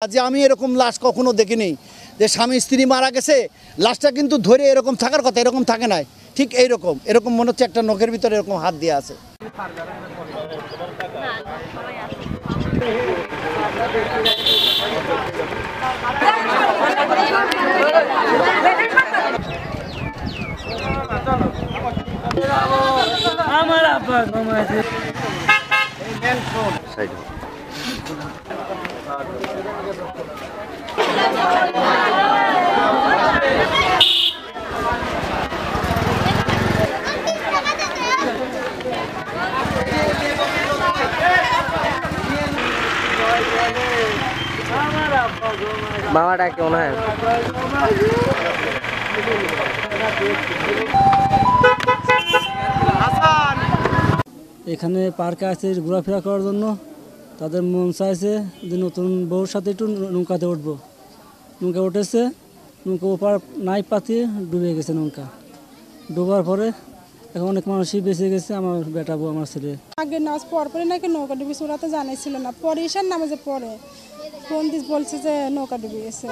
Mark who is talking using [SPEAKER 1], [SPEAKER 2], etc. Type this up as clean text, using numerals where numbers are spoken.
[SPEAKER 1] যে আমি এরকম লাশ কখনো দেখিনি যে স্বামী স্ত্রী মারা গেছে লাশটা কিন্তু ধরে এরকম থাকার কথা এরকম থাকে না ঠিক এরকম মনে হচ্ছে একটা নখের ভিতরে এরকম হাত দিয়ে আছে
[SPEAKER 2] আমার আব্বা ঘুমাইছে
[SPEAKER 3] বাবাটা কেমন হয়
[SPEAKER 2] এখানে পার্কে আছে ঘোরাফেরা করার জন্য তাদের মন চাইছে যে নতুন বউর সাথে একটু নৌকাতে উঠবো নৌকা উঠেছে নৌকা ওপার নাই পাতিয়ে ডুবে গেছে নৌকা ডোবার পরে এখন অনেক মানুষই বেঁচে গেছে আমার বেটা বউ আমার ছেলে
[SPEAKER 4] আগে নাচ পরে নাকি নৌকা ডুবেছে ওরা তো জানাইছিল না পরে ঈশার নামে যে পরে ফোন দিয়ে বলছে যে নৌকা ডুবে গেছে